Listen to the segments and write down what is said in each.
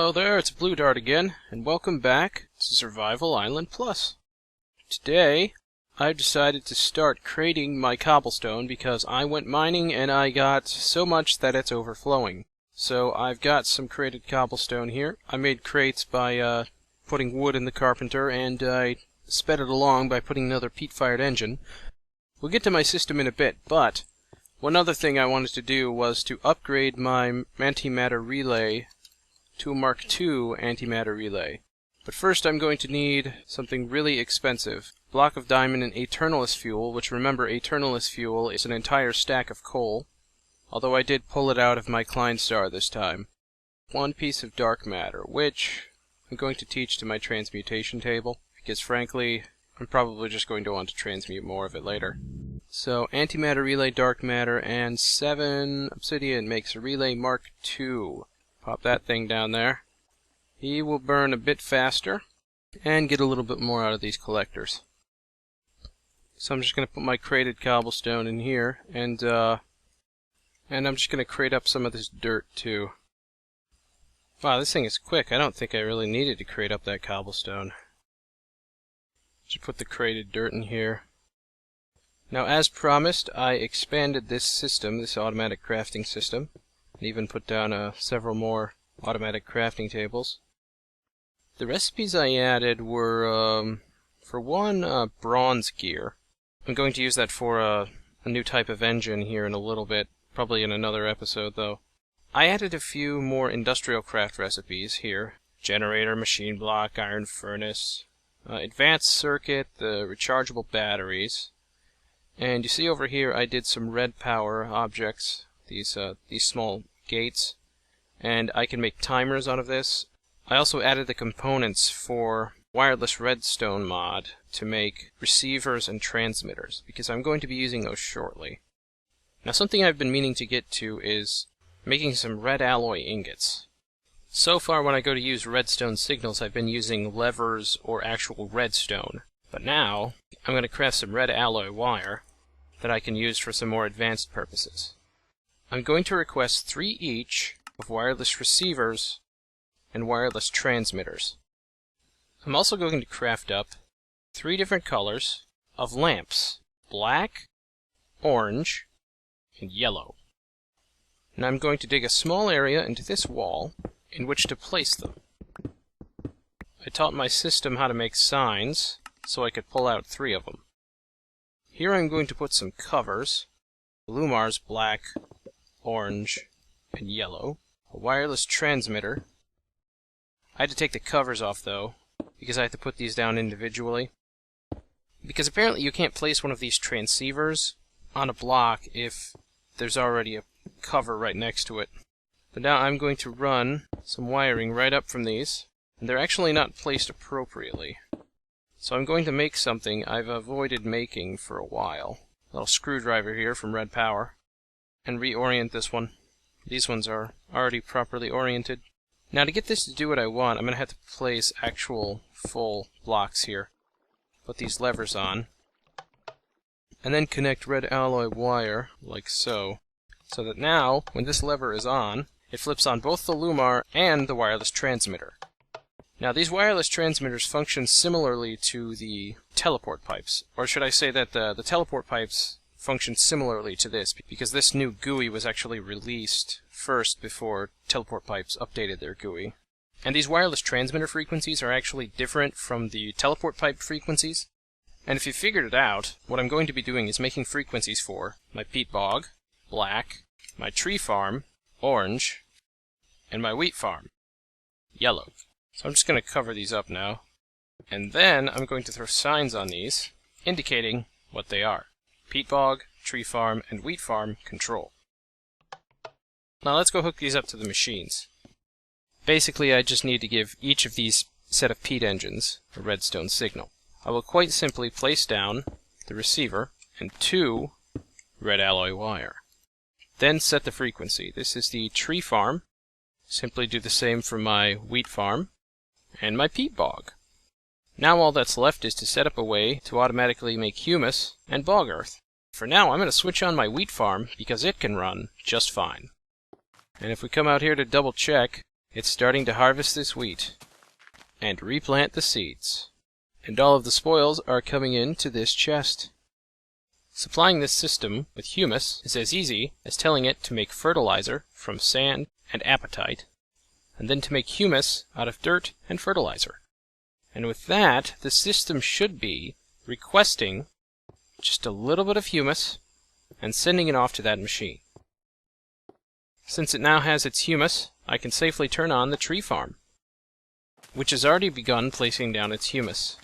Hello there, it's Blue Dart again, and welcome back to Survival Island Plus. Today, I've decided to start crating my cobblestone because I went mining and I got so much that it's overflowing. So I've got some crated cobblestone here. I made crates by putting wood in the carpenter, and I sped it along by putting another peat-fired engine. We'll get to my system in a bit, but one other thing I wanted to do was to upgrade my antimatter relay to a Mark II antimatter relay. But first I'm going to need something really expensive. Block of diamond and Aeternalis fuel, which remember Aeternalis fuel is an entire stack of coal, although I did pull it out of my Klein Star this time. One piece of dark matter, which I'm going to teach to my transmutation table, because frankly, I'm probably just going to want to transmute more of it later. So, antimatter relay dark matter and 7 obsidian makes a relay Mark II. Pop that thing down there. He will burn a bit faster and get a little bit more out of these collectors. So I'm just going to put my crated cobblestone in here, and I'm just going to crate up some of this dirt too. Wow, this thing is quick. I don't think I really needed to crate up that cobblestone. Just put the crated dirt in here. Now, as promised, I expanded this system, this automatic crafting system, and even put down several more automatic crafting tables. The recipes I added were, for one, bronze gear. I'm going to use that for a new type of engine here in a little bit, probably in another episode though. I added a few more IndustrialCraft recipes here. Generator, machine block, iron furnace, advanced circuit, the rechargeable batteries. And you see over here I did some red power objects, these small gates, and I can make timers out of this. I also added the components for wireless redstone mod to make receivers and transmitters, because I'm going to be using those shortly. Now, something I've been meaning to get to is making some red alloy ingots. So far when I go to use redstone signals I've been using levers or actual redstone, but now I'm going to craft some red alloy wire that I can use for some more advanced purposes. I'm going to request 3 each of wireless receivers and wireless transmitters. I'm also going to craft up 3 different colors of lamps: black, orange, and yellow. And I'm going to dig a small area into this wall in which to place them. I taught my system how to make signs so I could pull out 3 of them. Here I'm going to put some covers: Lumars black, orange, and yellow. A wireless transmitter. I had to take the covers off though, because I have to put these down individually. Because apparently you can't place one of these transceivers on a block if there's already a cover right next to it. But now I'm going to run some wiring right up from these, and they're actually not placed appropriately. So I'm going to make something I've avoided making for a while. A little screwdriver here from Red Power, and reorient this one. These ones are already properly oriented. Now, to get this to do what I want, I'm going to have to place actual full blocks here. Put these levers on, and then connect red alloy wire, like so. So that now, when this lever is on, it flips on both the Lumar and the wireless transmitter. Now, these wireless transmitters function similarly to the teleport pipes. Or should I say that the teleport pipes function similarly to this, because this new GUI was actually released first before teleport pipes updated their GUI. And these wireless transmitter frequencies are actually different from the teleport pipe frequencies. And if you figured it out, what I'm going to be doing is making frequencies for my peat bog, black, my tree farm, orange, and my wheat farm, yellow. So I'm just going to cover these up now. And then I'm going to throw signs on these, indicating what they are: peat bog, tree farm, and wheat farm control. Now let's go hook these up to the machines. Basically, I just need to give each of these set of peat engines a redstone signal. I will quite simply place down the receiver and 2 red alloy wire. Then set the frequency. This is the tree farm. Simply do the same for my wheat farm and my peat bog. Now all that's left is to set up a way to automatically make humus and bog earth. For now, I'm going to switch on my wheat farm because it can run just fine. And if we come out here to double check, It's starting to harvest this wheat and replant the seeds. And all of the spoils are coming into this chest. Supplying this system with humus is as easy as telling it to make fertilizer from sand and apatite, and then to make humus out of dirt and fertilizer. And with that, the system should be requesting just a little bit of humus and sending it off to that machine. Since it now has its humus, I can safely turn on the tree farm, which has already begun placing down its humus.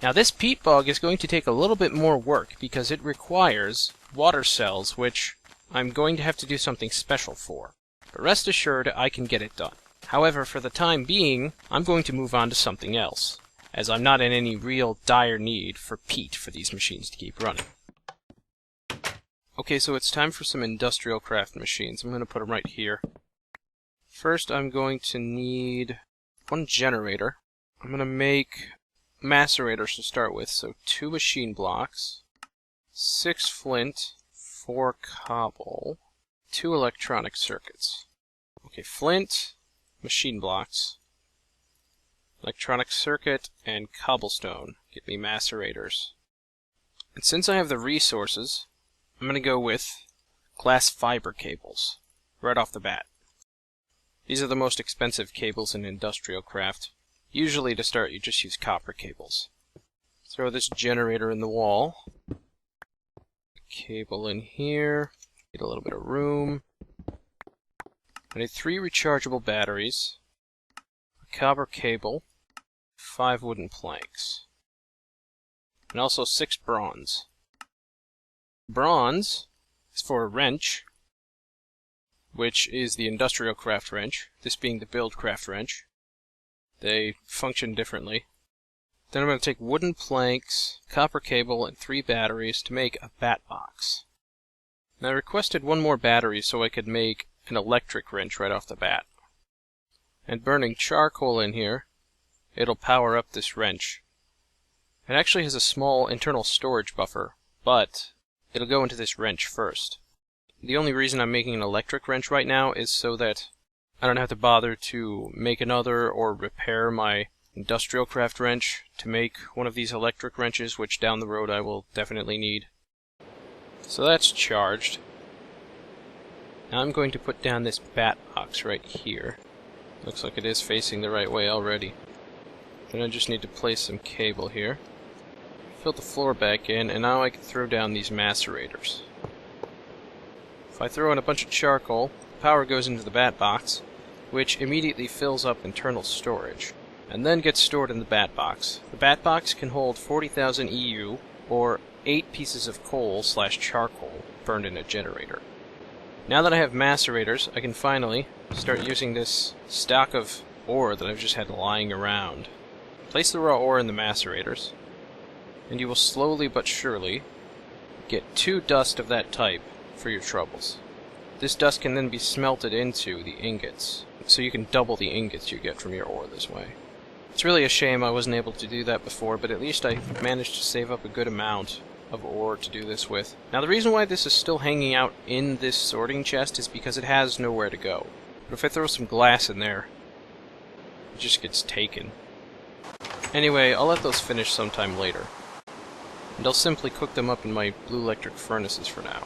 Now this peat bog is going to take a little bit more work because it requires water cells, which I'm going to have to do something special for. But rest assured, I can get it done. However, for the time being, I'm going to move on to something else, as I'm not in any real dire need for peat for these machines to keep running. Okay, so it's time for some IndustrialCraft machines. I'm going to put them right here. First, I'm going to need one generator. I'm going to make macerators to start with, so 2 machine blocks, 6 flint, 4 cobble, 2 electronic circuits. Okay, flint, machine blocks, electronic circuit, and cobblestone get me macerators. And since I have the resources, I'm going to go with glass fiber cables right off the bat. These are the most expensive cables in IndustrialCraft. Usually to start you just use copper cables. Throw this generator in the wall. Cable in here. Get a little bit of room. I need 3 rechargeable batteries, a copper cable, 5 wooden planks, and also 6 bronze. Bronze is for a wrench, which is the IndustrialCraft wrench, this being the BuildCraft wrench. They function differently. Then I'm going to take wooden planks, copper cable, and 3 batteries to make a bat box. Now I requested 1 more battery so I could make an electric wrench right off the bat. And burning charcoal in here, it'll power up this wrench. It actually has a small internal storage buffer, but it'll go into this wrench first. The only reason I'm making an electric wrench right now is so that I don't have to bother to make another or repair my IndustrialCraft wrench to make one of these electric wrenches, which down the road I will definitely need. So that's charged. Now I'm going to put down this bat box right here. Looks like it is facing the right way already. Then I just need to place some cable here. Fill the floor back in, and now I can throw down these macerators. If I throw in a bunch of charcoal, power goes into the bat box, which immediately fills up internal storage, and then gets stored in the bat box. The bat box can hold 40,000 EU, or 8 pieces of coal/charcoal burned in a generator. Now that I have macerators, I can finally start using this stock of ore that I've just had lying around. Place the raw ore in the macerators, and you will slowly but surely get 2 dust of that type for your troubles. This dust can then be smelted into the ingots, so you can double the ingots you get from your ore this way. It's really a shame I wasn't able to do that before, but at least I managed to save up a good amount of ore to do this with. Now the reason why this is still hanging out in this sorting chest is because it has nowhere to go. But if I throw some glass in there, it just gets taken. Anyway, I'll let those finish sometime later. And I'll simply cook them up in my blue electric furnaces for now.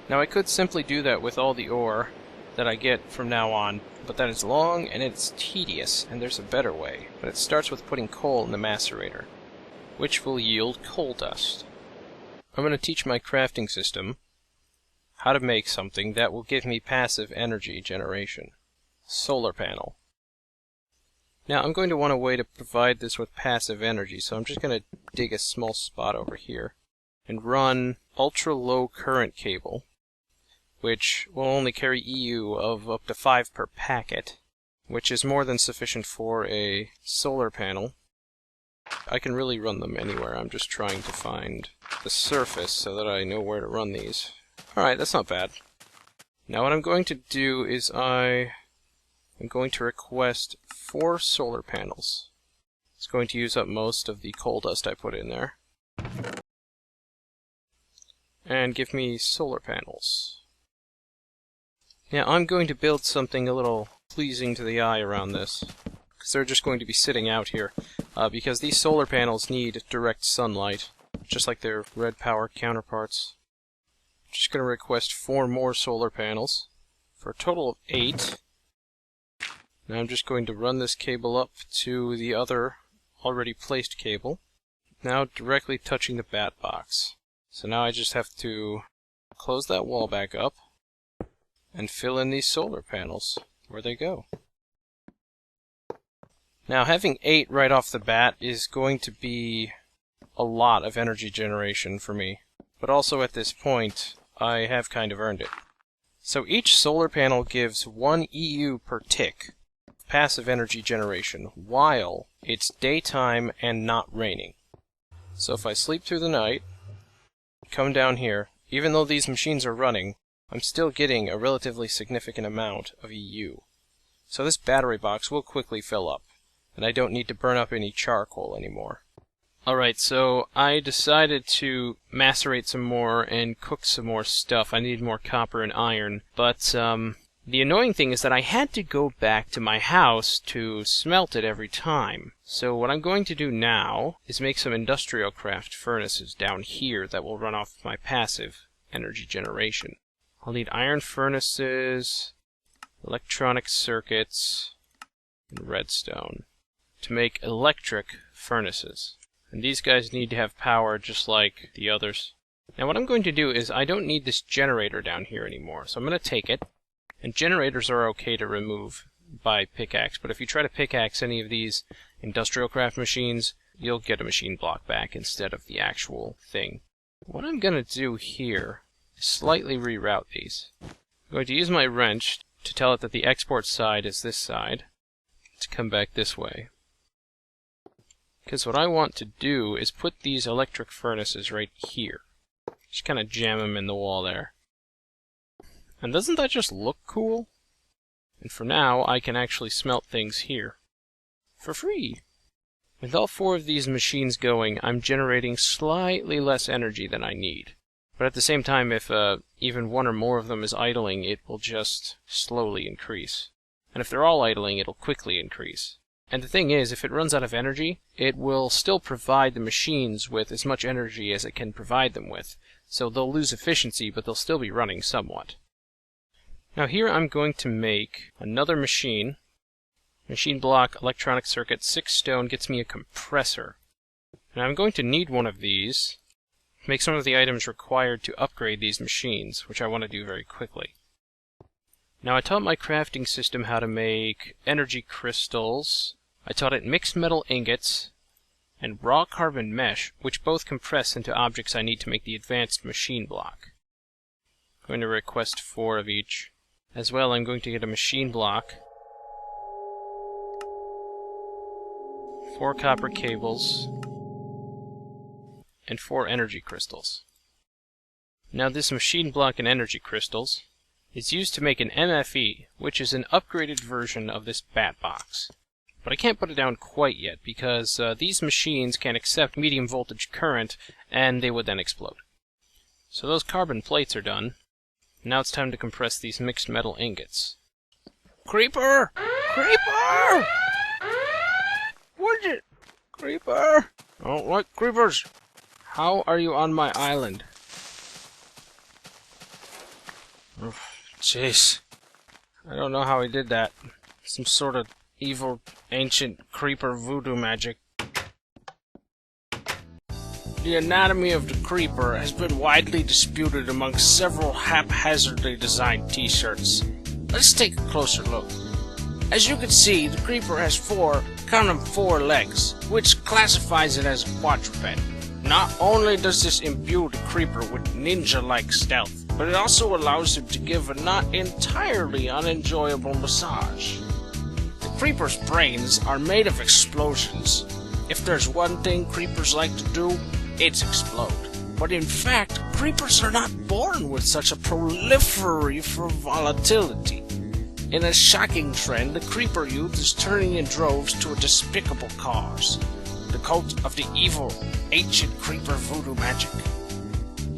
Now I could simply do that with all the ore that I get from now on, but that is long and it's tedious, and there's a better way. But it starts with putting coal in the macerator, which will yield coal dust. I'm going to teach my crafting system how to make something that will give me passive energy generation. Solar panel. Now I'm going to want a way to provide this with passive energy, so I'm just going to dig a small spot over here and run ultra low current cable, which will only carry EU of up to 5 per packet, which is more than sufficient for a solar panel. I can really run them anywhere. I'm just trying to find the surface so that I know where to run these. Alright, that's not bad. Now what I'm going to do is I'm going to request 4 solar panels. It's going to use up most of the coal dust I put in there. And give me solar panels. Now I'm going to build something a little pleasing to the eye around this, because they're just going to be sitting out here, because these solar panels need direct sunlight, just like their red power counterparts. Just going to request 4 more solar panels, for a total of 8. Now I'm just going to run this cable up to the other already placed cable, now directly touching the bat box. So now I just have to close that wall back up and fill in these solar panels where they go. Now having 8 right off the bat is going to be a lot of energy generation for me, but also at this point I have kind of earned it. So each solar panel gives 1 EU per tick of passive energy generation while it's daytime and not raining. So if I sleep through the night, come down here, even though these machines are running, I'm still getting a relatively significant amount of EU. So this battery box will quickly fill up, and I don't need to burn up any charcoal anymore. Alright, so I decided to macerate some more and cook some more stuff. I need more copper and iron, but the annoying thing is that I had to go back to my house to smelt it every time. So what I'm going to do now is make some IndustrialCraft furnaces down here that will run off my passive energy generation. I'll need iron furnaces, electronic circuits, and redstone to make electric furnaces. And these guys need to have power just like the others. Now what I'm going to do is I don't need this generator down here anymore, so I'm going to take it. And generators are okay to remove by pickaxe, but if you try to pickaxe any of these IndustrialCraft machines, you'll get a machine block back instead of the actual thing. What I'm going to do here is slightly reroute these. I'm going to use my wrench to tell it that the export side is this side, to come back this way. Because what I want to do is put these electric furnaces right here. Just kind of jam them in the wall there. And doesn't that just look cool? And for now, I can actually smelt things here. For free! With all 4 of these machines going, I'm generating slightly less energy than I need. But at the same time, if even 1 or more of them is idling, it will just slowly increase. And if they're all idling, it'll quickly increase. And the thing is, if it runs out of energy, it will still provide the machines with as much energy as it can provide them with. So they'll lose efficiency, but they'll still be running somewhat. Now here I'm going to make another machine. Machine block, electronic circuit, 6 stone gets me a compressor. And I'm going to need one of these to make some of the items required to upgrade these machines, which I want to do very quickly. Now I taught my crafting system how to make energy crystals. I taught it mixed metal ingots and raw carbon mesh, which both compress into objects I need to make the advanced machine block. I'm going to request 4 of each. As well, I'm going to get a machine block, 4 copper cables, and 4 energy crystals. Now this machine block and energy crystals is used to make an MFE, which is an upgraded version of this bat box. But I can't put it down quite yet, because these machines can accept medium voltage current, and they would then explode. So those carbon plates are done. Now it's time to compress these mixed metal ingots. Creeper! Creeper! Would you? Creeper! I don't like creepers! How are you on my island? Jeez. I don't know how he did that. Some sort of evil, ancient creeper voodoo magic. The anatomy of the creeper has been widely disputed among several haphazardly designed t-shirts. Let's take a closer look. As you can see, the creeper has 4 legs, which classifies it as a quadruped. Not only does this imbue the creeper with ninja-like stealth, but it also allows him to give a not entirely unenjoyable massage. The creeper's brains are made of explosions. If there's one thing creepers like to do, it's explode. But in fact, creepers are not born with such a proliferary for volatility. In a shocking trend, the creeper youth is turning in droves to a despicable cause. The cult of the evil, ancient creeper voodoo magic.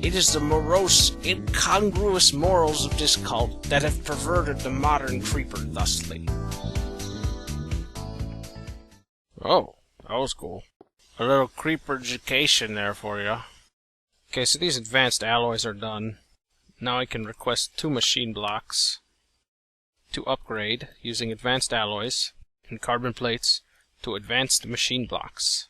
It is the morose, incongruous morals of this cult that have perverted the modern creeper thusly. Oh, that was cool. A little Creeperducation there for you. Okay, so these advanced alloys are done. Now I can request 2 machine blocks to upgrade using advanced alloys and carbon plates to advanced machine blocks.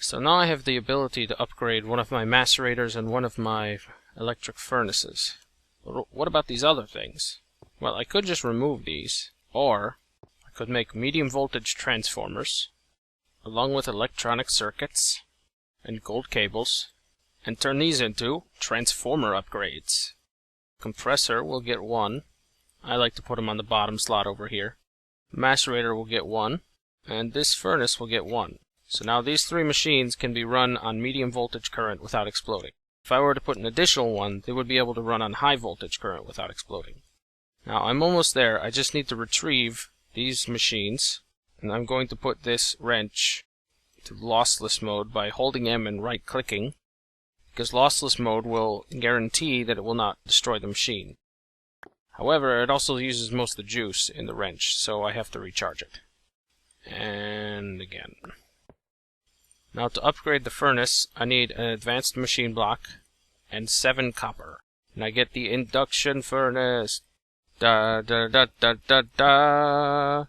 So now I have the ability to upgrade one of my macerators and one of my electric furnaces. But what about these other things? Well, I could just remove these, or I could make medium voltage transformers, along with electronic circuits and gold cables, and turn these into transformer upgrades. Compressor will get 1. I like to put them on the bottom slot over here. Macerator will get 1, and this furnace will get 1. So now these 3 machines can be run on medium voltage current without exploding. If I were to put an additional one, they would be able to run on high voltage current without exploding. Now I'm almost there. I just need to retrieve these machines, and I'm going to put this wrench to lossless mode by holding M and right clicking, because lossless mode will guarantee that it will not destroy the machine. However, it also uses most of the juice in the wrench, so I have to recharge it. And again. Now to upgrade the furnace, I need an advanced machine block and 7 copper. And I get the induction furnace. Da da da da da da.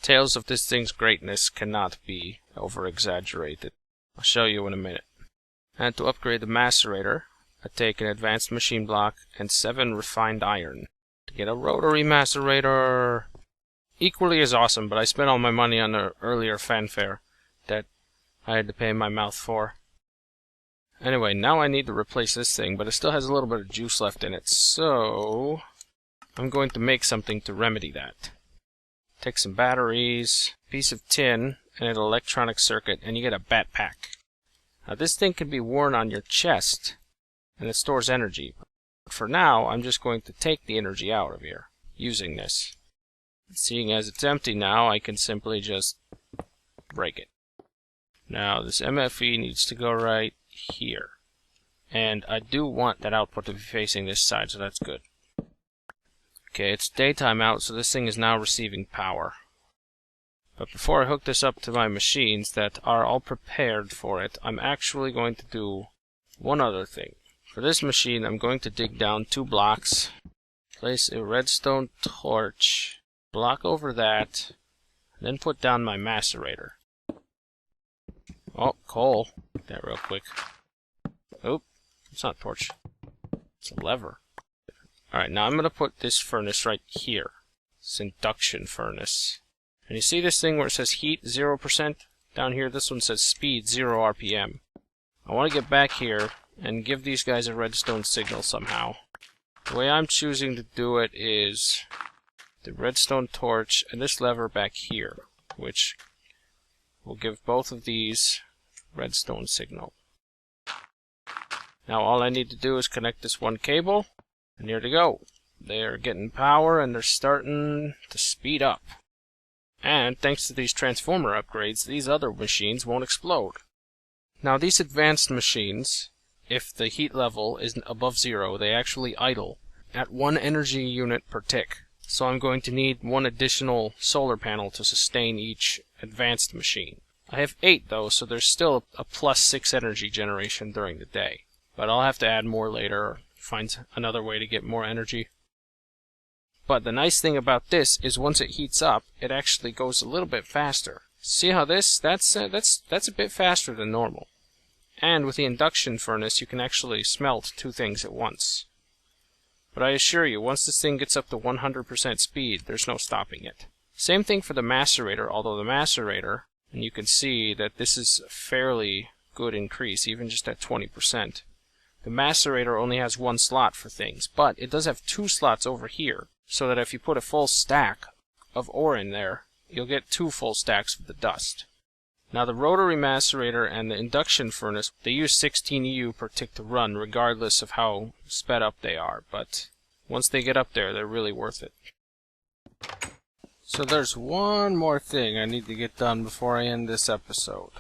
Tales of this thing's greatness cannot be over-exaggerated. I'll show you in a minute. And to upgrade the macerator, I take an advanced machine block and 7 refined iron to get a rotary macerator. Equally as awesome, but I spent all my money on the earlier fanfare that I had to pay my mouth for. Anyway, now I need to replace this thing, but it still has a little bit of juice left in it, so I'm going to make something to remedy that. Take some batteries, a piece of tin, and an electronic circuit, and you get a backpack. Now this thing can be worn on your chest, and it stores energy. But for now, I'm just going to take the energy out of here, using this. Seeing as it's empty now, I can simply just break it. Now this MFE needs to go right here. And I do want that output to be facing this side, so that's good. Okay, it's daytime out, so this thing is now receiving power. But before I hook this up to my machines that are all prepared for it, I'm actually going to do one other thing. For this machine, I'm going to dig down 2 blocks, place a redstone torch, block over that, and then put down my macerator. Oh, coal. Get that real quick. Oop, it's not a torch. It's a lever. Alright, now I'm going to put this furnace right here. This induction furnace. And you see this thing where it says heat 0%? Down here, this one says speed 0 RPM. I want to get back here and give these guys a redstone signal somehow. The way I'm choosing to do it is the redstone torch and this lever back here, which will give both of these redstone signal. Now all I need to do is connect this one cable, and here to go. They're getting power and they're starting to speed up. And thanks to these transformer upgrades, these other machines won't explode. Now these advanced machines, if the heat level isn't above 0, they actually idle at 1 energy unit per tick. So I'm going to need 1 additional solar panel to sustain each advanced machine. I have 8 though, so there's still a plus 6 energy generation during the day. But I'll have to add more later, or find another way to get more energy. But the nice thing about this is once it heats up, it actually goes a little bit faster. See how that's a bit faster than normal. And with the induction furnace, you can actually smelt 2 things at once. But I assure you, once this thing gets up to 100% speed, there's no stopping it. Same thing for the macerator, although the macerator, and you can see that this is a fairly good increase, even just at 20%. The macerator only has 1 slot for things, but it does have 2 slots over here, so that if you put a full stack of ore in there, you'll get 2 full stacks of the dust. Now the rotary macerator and the induction furnace, they use 16 EU per tick to run, regardless of how sped up they are, but once they get up there, they're really worth it. So there's one more thing I need to get done before I end this episode.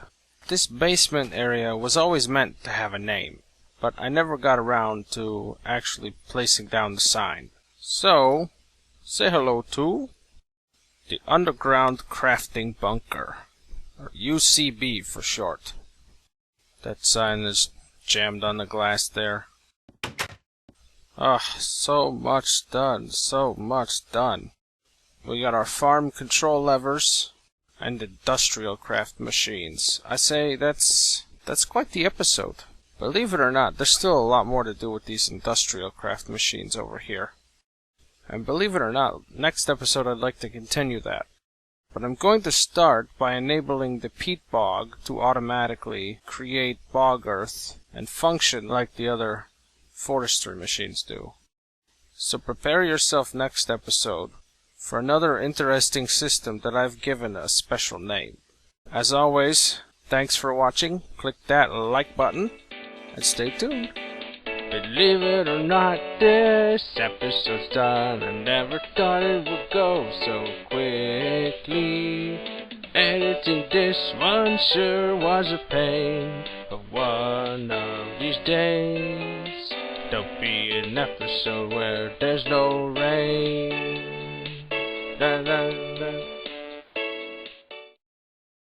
This basement area was always meant to have a name. but I never got around to actually placing down the sign. So, say hello to the Underground Crafting Bunker, or UCB for short. That sign is jammed on the glass there. Ah, so much done, so much done. We got our farm control levers and IndustrialCraft machines. I say that's quite the episode. Believe it or not, there's still a lot more to do with these IndustrialCraft machines over here. And believe it or not, next episode I'd like to continue that. But I'm going to start by enabling the peat bog to automatically create bog earth and function like the other forestry machines do. So prepare yourself next episode for another interesting system that I've given a special name. As always, thanks for watching. Click that like button and stay tuned. Believe it or not, this episode's done. I never thought it would go so quickly. Editing this one sure was a pain, but one of these days there'll be an episode where there's no rain. Da, da, da.